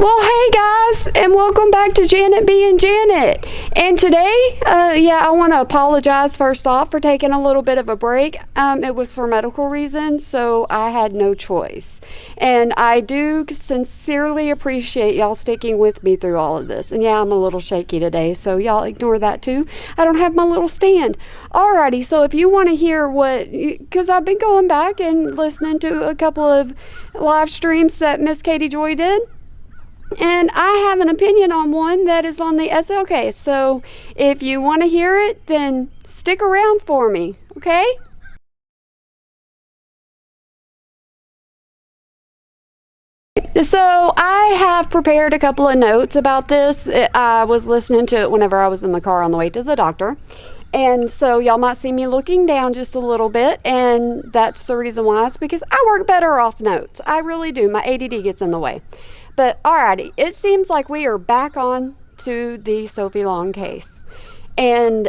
Well, hey guys, and welcome back to Janet being Janet. And today, I want to apologize first off for taking a little bit of a break. It was for medical reasons, so I had no choice. And I do sincerely appreciate y'all sticking with me through all of this. And yeah, I'm a little shaky today, so y'all ignore that too. I don't have my little stand. Alrighty, so if you want to hear because I've been going back and listening to a couple of live streams that Miss Katie Joy did. And I have an opinion on one that is on the SLK. So if you want to hear it, then stick around for me, okay? So I have prepared a couple of notes about this. I was listening to it whenever I was in the car on the way to the doctor. And so y'all might see me looking down just a little bit, and that's the reason why. It's because I work better off notes. I really do. My ADD gets in the way. But alrighty, it seems like we are back on to the Sophie Long case. And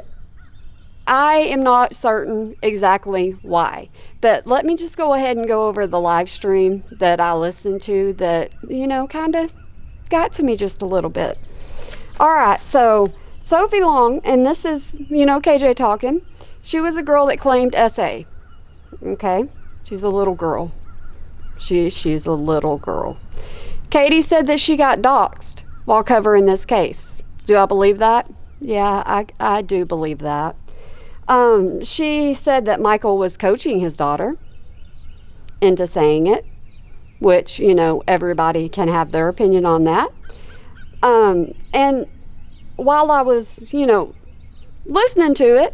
I am not certain exactly why. But let me just go ahead and go over the live stream that I listened to that, kind of got to me just a little bit. Alright, so Sophie Long, and this is, KJ talking. She was a girl that claimed SA. Okay? She's a little girl. She's a little girl. Katie said that she got doxxed while covering this case. Do I believe that? Yeah, I do believe that. She said that Michael was coaching his daughter into saying it, which, everybody can have their opinion on that. And while I was, listening to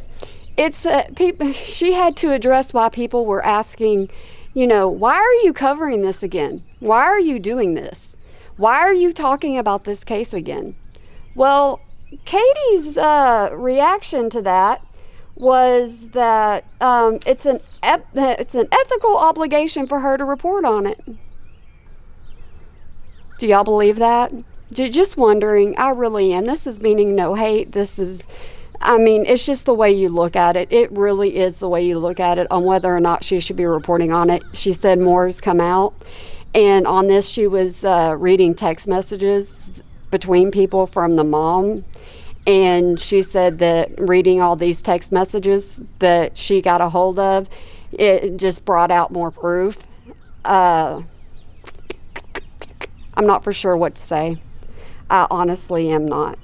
it, she had to address why people were asking, why are you covering this again? Why are you doing this? Why are you talking about this case again? Well, Katie's reaction to that was that it's an ethical obligation for her to report on it. Do y'all believe that? Just wondering. I really am. This is meaning no hate. It's just the way you look at it. It really is the way you look at it on whether or not she should be reporting on it. She said more has come out. And on this, she was reading text messages between people from the mom. And she said that reading all these text messages that she got a hold of, it just brought out more proof. I'm not for sure what to say. I honestly am not.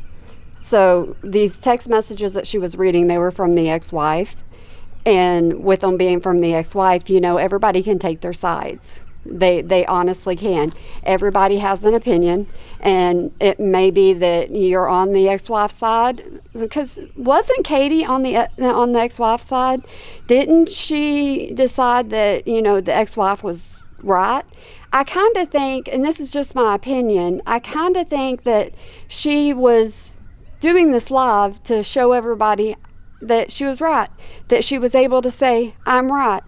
So these text messages that she was reading, they were from the ex-wife. And with them being from the ex-wife, everybody can take their sides. They honestly can. Everybody has an opinion, and it may be that you're on the ex-wife's side. Because wasn't Katie on the ex-wife's side? Didn't she decide that the ex-wife was right? I kind of think, and this is just my opinion, I kind of think that she was doing this live to show everybody that she was right, that she was able to say, I'm right.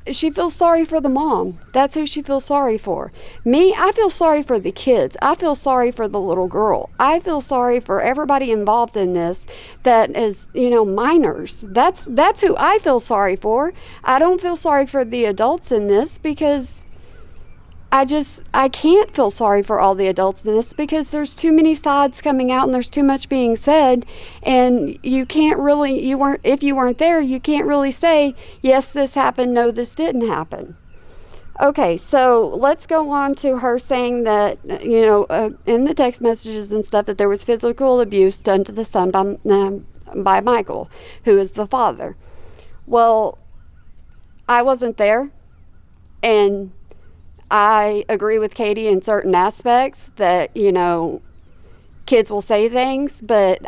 She feels sorry for the mom. That's who she feels sorry for. Me, I feel sorry for the kids. I feel sorry for the little girl. I feel sorry for everybody involved in this that is, minors. That's who I feel sorry for. I don't feel sorry for the adults in this because I can't feel sorry for all the adults in this because there's too many sides coming out and there's too much being said, and you can't really, if you weren't there, you can't really say, yes, this happened, no, this didn't happen. Okay, so let's go on to her saying that, in the text messages and stuff, that there was physical abuse done to the son by Michael, who is the father. Well, I wasn't there, and I agree with Katie in certain aspects that, kids will say things, but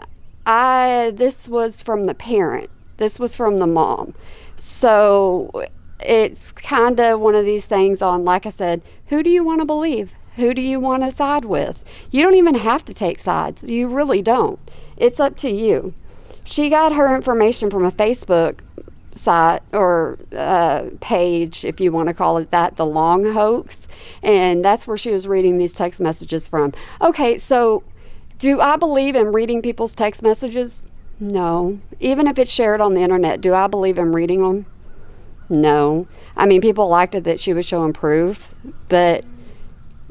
this was from the parent. This was from the mom. So it's kind of one of these things on, like I said, who do you want to believe? Who do you want to side with? You don't even have to take sides. You really don't. It's up to you. She got her information from a Facebook site or page, if you want to call it that, the Long Hoax, and that's where she was reading these text messages from. Okay, so do I believe in reading people's text messages? No. Even if it's shared on the internet, do I believe in reading them? No. People liked it that she was showing proof, but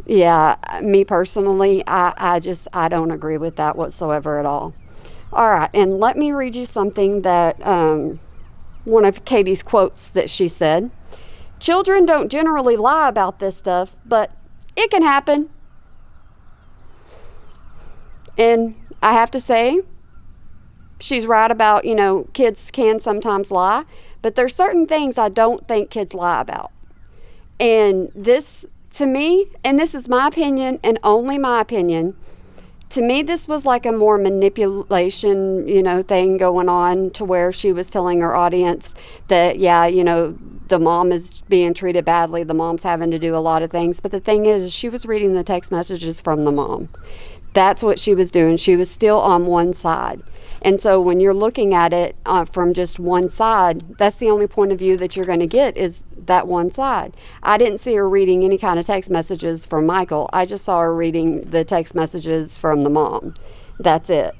Yeah, me personally, I don't agree with that whatsoever at all. All right, and let me read you something that one of Katie's quotes that she said. Children don't generally lie about this stuff, but it can happen. And I have to say, she's right about, kids can sometimes lie, but there's certain things I don't think kids lie about. And this, to me, and this is my opinion and only my opinion, to me, this was like a more manipulation, thing going on to where she was telling her audience that, yeah, the mom is being treated badly. The mom's having to do a lot of things. But the thing is, she was reading the text messages from the mom. That's what she was doing. She was still on one side. And so when you're looking at it from just one side, that's the only point of view that you're going to get is that one side. I didn't see her reading any kind of text messages from Michael. I just saw her reading the text messages from the mom. That's it.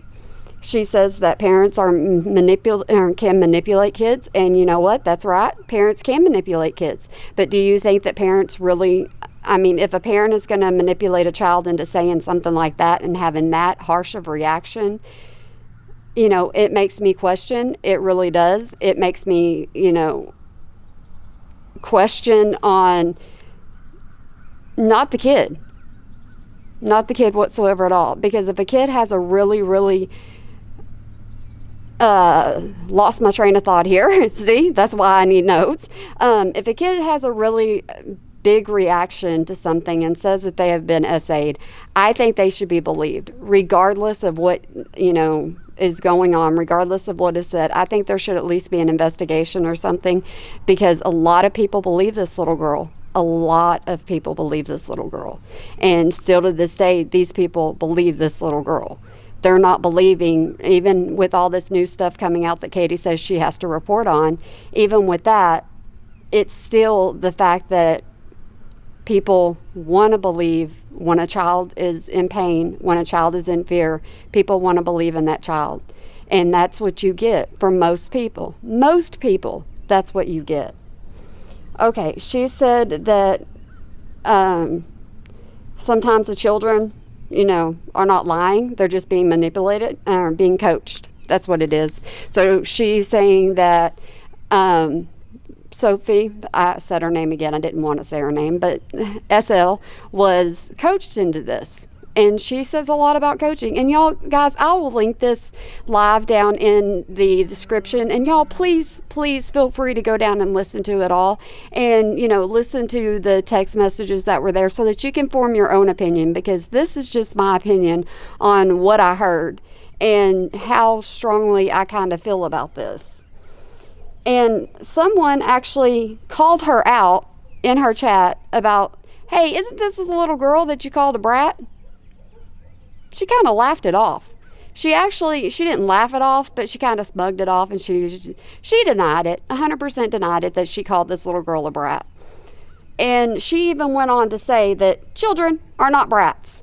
She says that parents can manipulate kids, and you know what? That's right. Parents can manipulate kids. But do you think that parents really, if a parent is going to manipulate a child into saying something like that and having that harsh of reaction, it makes me question. It really does. It makes me, question on not the kid whatsoever at all. Because if a kid has a really, really lost my train of thought here. See, that's why I need notes. If a kid has a really big reaction to something and says that they have been SA'd, I think they should be believed, regardless of what, is going on, regardless of what is said. I think there should at least be an investigation or something, because a lot of people believe this little girl. A lot of people believe this little girl. And still to this day, these people believe this little girl. They're not believing, even with all this new stuff coming out that Katie says she has to report on, even with that, it's still the fact that people want to believe when a child is in pain, when a child is in fear, people want to believe in that child. And that's what you get from most people. Most people, that's what you get. Okay, she said that sometimes the children, are not lying. They're just being manipulated or being coached. That's what it is. So she's saying that Sophie, I said her name again. I didn't want to say her name, but SL was coached into this. And she says a lot about coaching. And y'all, guys, I will link this live down in the description. And y'all, please feel free to go down and listen to it all. And, listen to the text messages that were there so that you can form your own opinion. Because this is just my opinion on what I heard and how strongly I kind of feel about this. And someone actually called her out in her chat about, hey, isn't this the little girl that you called a brat? She kind of laughed it off. She didn't laugh it off, but she kind of smugged it off, and she denied it, 100% denied it, that she called this little girl a brat. And she even went on to say that children are not brats.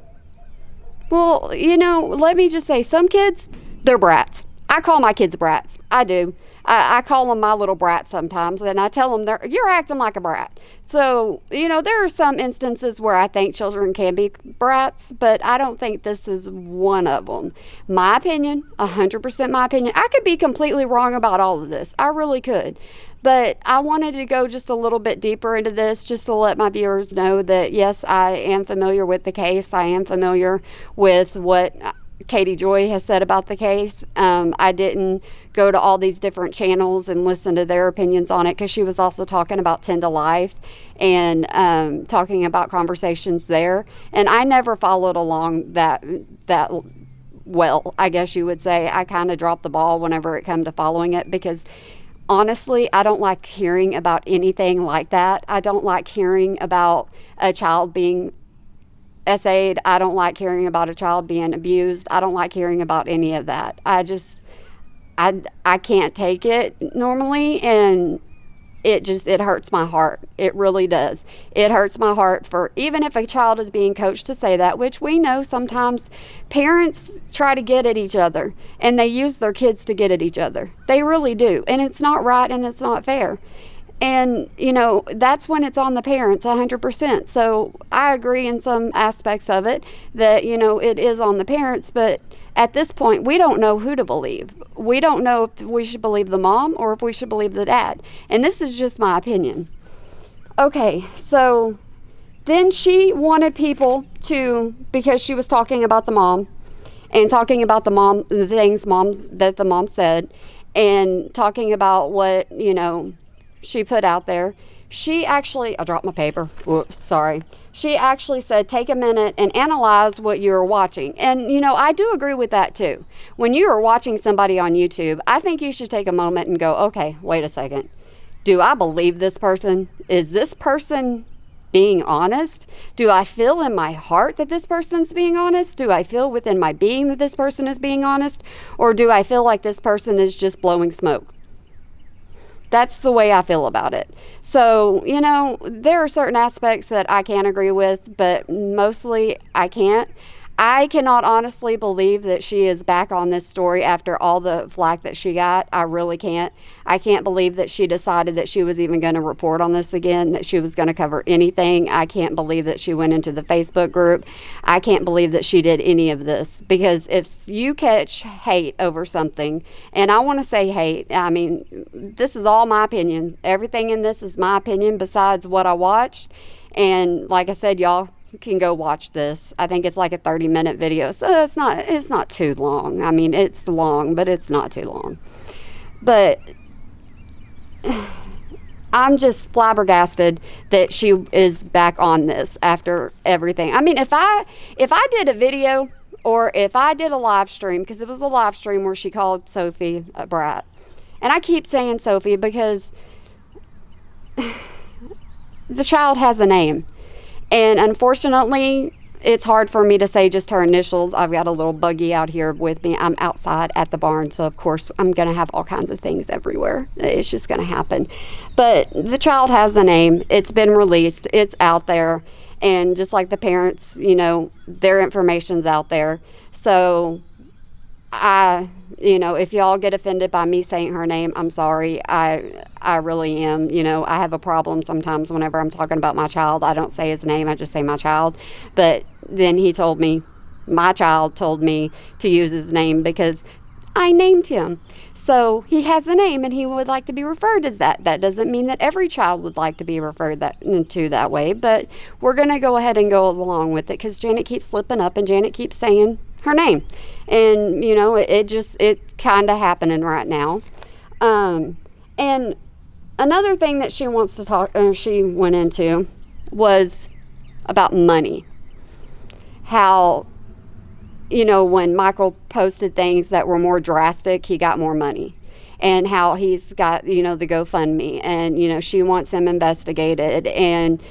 Well, let me just say, some kids, they're brats. I call my kids brats. I do. I call them my little brat sometimes, and I tell them you're acting like a brat. So, there are some instances where I think children can be brats, but I don't think this is one of them. My opinion, 100% my opinion. I could be completely wrong about all of this. I really could. But I wanted to go just a little bit deeper into this just to let my viewers know that, yes, I am familiar with the case. I am familiar with what Katie Joy has said about the case. I didn't go to all these different channels and listen to their opinions on it, because she was also talking about 10 to Life and talking about conversations there. And I never followed along that well, I guess you would say. I kind of dropped the ball whenever it came to following it, because honestly, I don't like hearing about anything like that. I don't like hearing about a child being SA'd. I don't like hearing about a child being abused. I don't like hearing about any of that. I can't take it normally, and it hurts my heart. It really does. It hurts my heart for, even if a child is being coached to say that, which we know sometimes parents try to get at each other, and they use their kids to get at each other. They really do. And it's not right, and it's not fair. And, that's when it's on the parents 100%. So I agree in some aspects of it that, it is on the parents, but at this point, we don't know who to believe. We don't know if we should believe the mom or if we should believe the dad. And this is just my opinion. Okay, so then she wanted people to, because she was talking about the mom and talking about the things that the mom said, and talking about what, she put out there. She actually, I dropped my paper. Whoops, sorry. She actually said, take a minute and analyze what you're watching. And, I do agree with that too. When you are watching somebody on YouTube, I think you should take a moment and go, okay, wait a second. Do I believe this person? Is this person being honest? Do I feel in my heart that this person's being honest? Do I feel within my being that this person is being honest? Or do I feel like this person is just blowing smoke? That's the way I feel about it. So, there are certain aspects that I can agree with, but mostly I can't. I cannot honestly believe that she is back on this story after all the flack that she got. I really can't. I can't believe that she decided that she was even going to report on this again, that she was going to cover anything. I can't believe that she went into the Facebook group. I can't believe that she did any of this, because if you catch hate over something, and I want to say hate, I mean, this is all my opinion. Everything in this is my opinion besides what I watched. And like I said, y'all can go watch this. I think it's like a 30-minute video, so it's not too long. I mean, it's long, but it's not too long. But I'm just flabbergasted that she is back on this after everything. I mean, if I did a video, or if I did a live stream, because it was a live stream where she called Sophie a brat, and I keep saying Sophie because the child has a name. And unfortunately, it's hard for me to say just her initials. I've got a little buggy out here with me. I'm outside at the barn, so of course I'm going to have all kinds of things everywhere. It's just going to happen. But the child has a name. It's been released. It's out there. And just like the parents, their information's out there. So if y'all get offended by me saying her name, I'm sorry. I really am. I have a problem sometimes whenever I'm talking about my child. I don't say his name, I just say my child. But then my child told me to use his name because I named him. So he has a name and he would like to be referred as that. That doesn't mean that every child would like to be referred that way, but we're going to go ahead and go along with it because Janet keeps slipping up and Janet keeps saying her name. And, it kind of happening right now. And another thing that she went into was about money. How, when Michael posted things that were more drastic, he got more money. And how he's got, the GoFundMe. And, she wants him investigated. And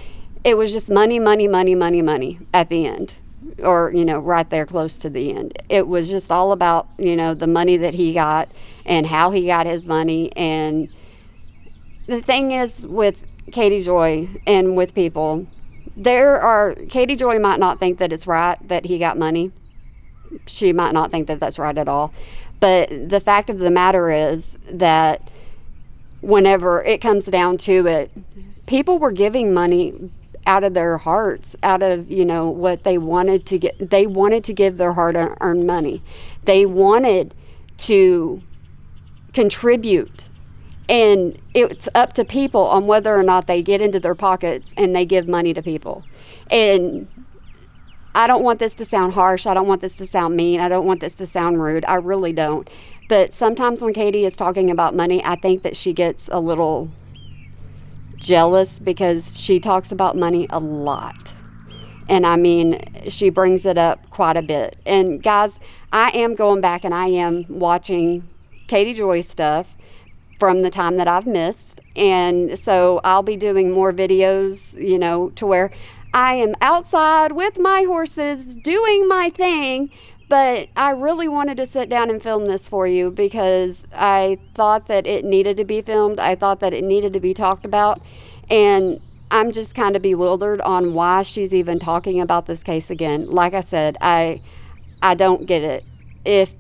it was just money, money, money, money, money at the end. Or, right there close to the end. It was just all about, the money that he got and how he got his money. And the thing is with Katie Joy and with people, Katie Joy might not think that it's right that he got money. She might not think that that's right at all. But the fact of the matter is that whenever it comes down to it, people were giving money out of their hearts, out of, what they wanted to get. They wanted to give their hard-earned money. They wanted to contribute. And it's up to people on whether or not they get into their pockets and they give money to people. And I don't want this to sound harsh. I don't want this to sound mean. I don't want this to sound rude. I really don't. But sometimes when Katie is talking about money, I think that she gets a little jealous because she talks about money a lot. And I mean, she brings it up quite a bit. And guys, I am going back and I am watching Katie Joy stuff from the time that I've missed. And so I'll be doing more videos, to where I am outside with my horses doing my thing. But I really wanted to sit down and film this for you because I thought that it needed to be filmed. I thought that it needed to be talked about. And I'm just kind of bewildered on why she's even talking about this case again. Like I said, I don't get it.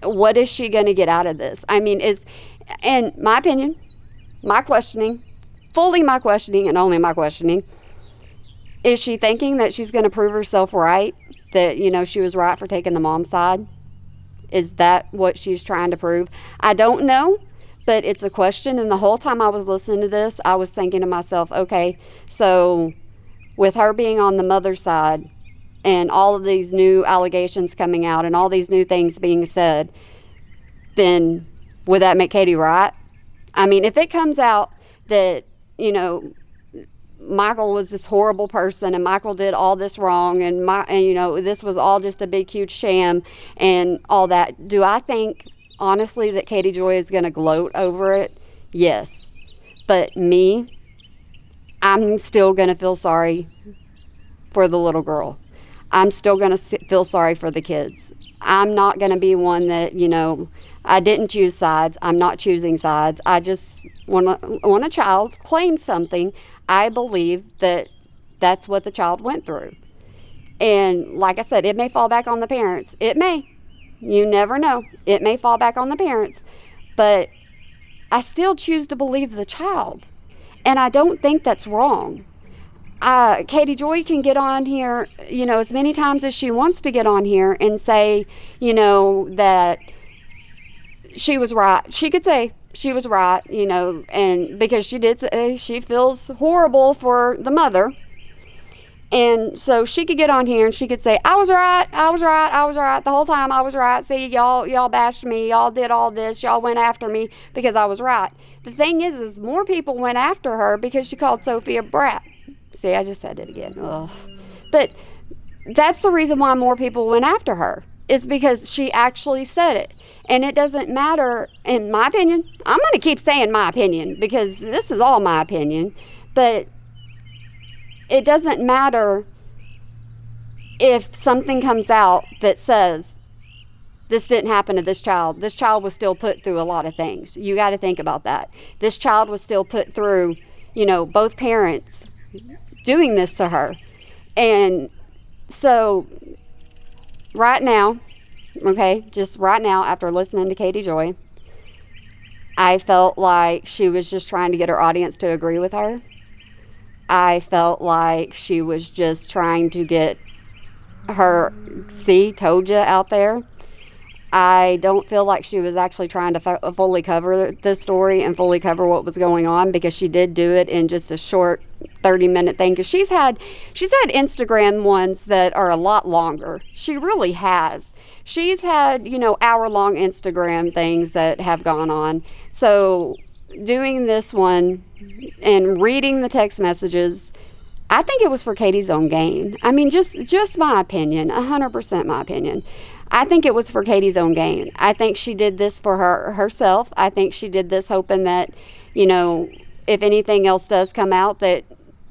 What is she going to get out of this? I mean, in my opinion, my questioning, fully my questioning and only my questioning, is she thinking that she's going to prove herself right? That, she was right for taking the mom's side? Is that what she's trying to prove? I don't know, but it's a question. And the whole time I was listening to this, I was thinking to myself, okay, so with her being on the mother's side and all of these new allegations coming out and all these new things being said, then would that make Katie right? I mean, if it comes out that, Michael was this horrible person and Michael did all this wrong and this was all just a big huge sham and all that, do I think honestly that Katie Joy is going to gloat over it? Yes. But me, I'm still going to feel sorry for the little girl. I'm still going to feel sorry for the kids. I'm not going to be one that, I didn't choose sides. I'm not choosing sides. I just, when a child claims something, I believe that that's what the child went through. And like I said, it may fall back on the parents. It may. You never know. It may fall back on the parents. But I still choose to believe the child. And I don't think that's wrong. Katie Joy can get on here, as many times as she wants to get on here and say, that she was right. She could say she was right, and because she did say she feels horrible for the mother. And so she could get on here and she could say, I was right the whole time. I was right. See, y'all bashed me. Y'all did all this. Y'all went after me because I was right. The thing is more people went after her because she called Sophie a brat. See, I just said it again. Ugh. But that's the reason why more people went after her, is because she actually said it. And it doesn't matter, in my opinion. I'm going to keep saying my opinion because this is all my opinion. But it doesn't matter if something comes out that says this didn't happen to this child. This child was still put through a lot of things. You got to think about that. This child was still put through, both parents doing this to her. And so right now, just right now, after listening to Katie Joy, I felt like she was just trying to get her audience to agree with her. I felt like she was just trying to get her, see, told ya out there. I don't feel like she was actually trying to fully cover the story and fully cover what was going on, because she did do it in just a short 30-minute thing. Because she's had Instagram ones that are a lot longer. She really has. She's had, hour-long Instagram things that have gone on. So doing this one and reading the text messages, I think it was for Katie's own gain. I mean, just my opinion, 100% my opinion. I think it was for Katie's own gain. I think she did this for herself. I think she did this hoping that, if anything else does come out, that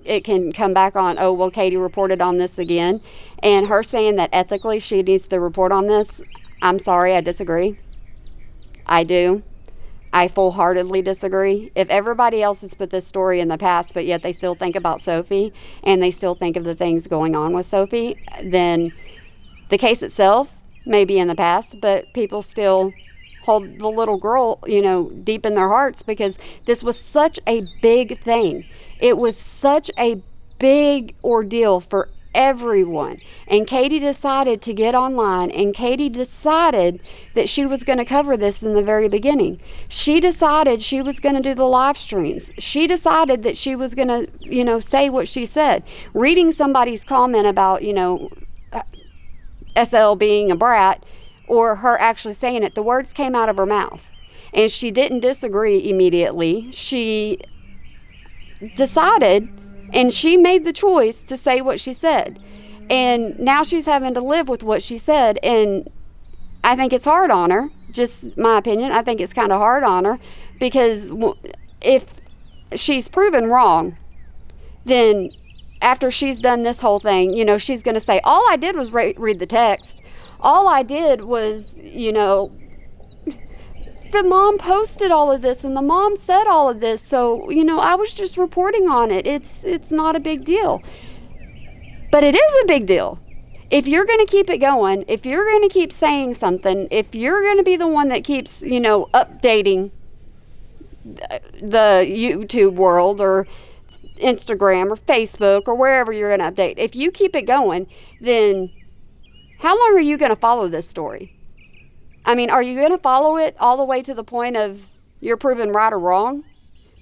it can come back on, oh, well, Katie reported on this again. And her saying that ethically she needs to report on this, I'm sorry, I disagree. I do. I full-heartedly disagree. If everybody else has put this story in the past, but yet they still think about Sophie and they still think of the things going on with Sophie, then the case itself may be in the past, but people still hold the little girl, deep in their hearts, because this was such a big thing. It was such a big ordeal for everyone. And Katie decided to get online, and Katie decided that she was going to cover this in the very beginning. She decided she was going to do the live streams. She decided that she was going to, say what she said. Reading somebody's comment about, SL being a brat, or her actually saying it, the words came out of her mouth. And she didn't disagree immediately. She decided, and she made the choice to say what she said. And now she's having to live with what she said. And I think it's hard on her. Just my opinion. I think it's kind of hard on her, because if she's proven wrong, then after she's done this whole thing, she's going to say, all I did was read the text. All I did was, the mom posted all of this and the mom said all of this. So, I was just reporting on it. It's not a big deal. But it is a big deal. If you're going to keep it going, if you're going to keep saying something, if you're going to be the one that keeps, updating the YouTube world or Instagram or Facebook or wherever you're going to update. If you keep it going, then how long are you going to follow this story? I mean, are you going to follow it all the way to the point of you're proven right or wrong?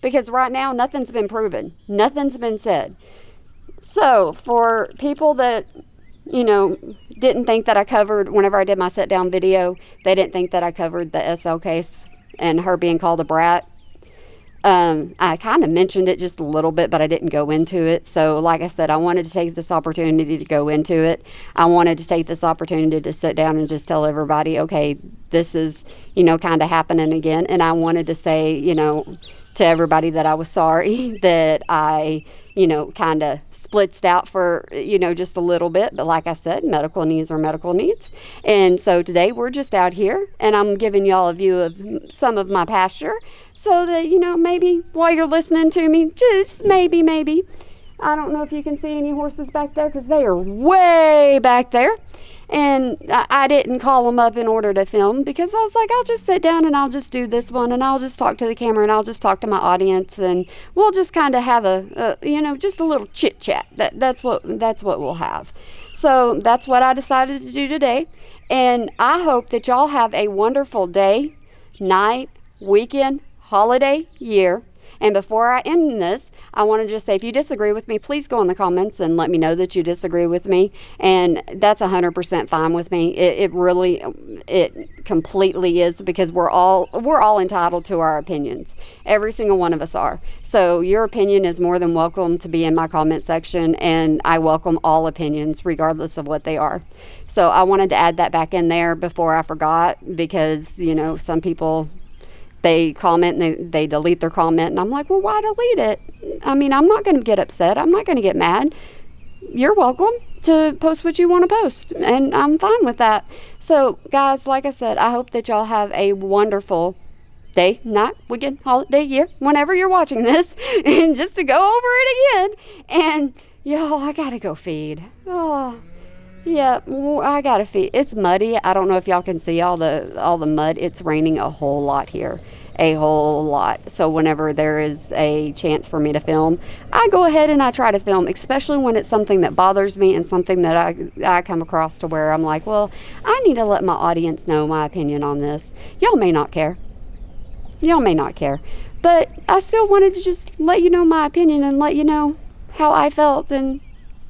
Because right now, nothing's been proven. Nothing's been said. So, for people that, didn't think that I covered, whenever I did my sit down video, they didn't think that I covered the SL case and her being called a brat. I kind of mentioned it just a little bit, but I didn't go into it. So, like I said, I wanted to take this opportunity to go into it. I wanted to take this opportunity to sit down and just tell everybody, okay, this is, kind of happening again. And I wanted to say, to everybody that I was sorry that I, kind of splitzed out for, just a little bit. But like I said, medical needs are medical needs. And so today we're just out here and I'm giving y'all a view of some of my pasture. So that, maybe while you're listening to me, just maybe, I don't know if you can see any horses back there because they are way back there. And I didn't call them up in order to film because I was like, I'll just sit down and I'll just do this one and I'll just talk to the camera and I'll just talk to my audience and we'll just kind of have just a little chit chat. That's what we'll have. So that's what I decided to do today. And I hope that y'all have a wonderful day, night, weekend, holiday, year. And before I end this, I want to just say, if you disagree with me, please go in the comments and let me know that you disagree with me. And that's 100% fine with me. It completely is, because we're all entitled to our opinions. Every single one of us are. So your opinion is more than welcome to be in my comment section, and I welcome all opinions regardless of what they are. So I wanted to add that back in there before I forgot, because some people, they comment and they delete their comment, and I'm like, well, why delete it? I mean, I'm not going to get upset. I'm not going to get mad. You're welcome to post what you want to post, and I'm fine with that. So, guys, like I said, I hope that y'all have a wonderful day, night, weekend, holiday, year, whenever you're watching this. And just to go over it again, and y'all, I got to go feed. Oh, yeah, I got to feed. It's muddy. I don't know if y'all can see all the mud. It's raining a whole lot here. A whole lot. So whenever there is a chance for me to film, I go ahead and I try to film, especially when it's something that bothers me and something that I come across to where I'm like, well, I need to let my audience know my opinion on this. Y'all may not care. But I still wanted to just let you know my opinion and let you know how I felt and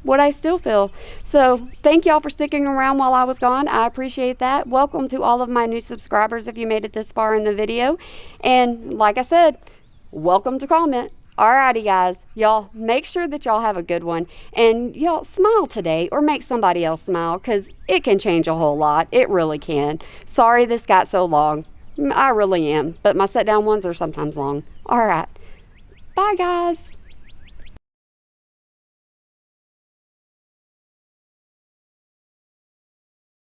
what I still feel. So thank y'all for sticking around while I was gone. I appreciate that. Welcome to all of my new subscribers if you made it this far in the video. And like I said, welcome to comment. Alrighty, guys. Y'all make sure that y'all have a good one. And y'all smile today, or make somebody else smile, because it can change a whole lot. It really can. Sorry this got so long. I really am. But my sit down ones are sometimes long. Alright. Bye, guys.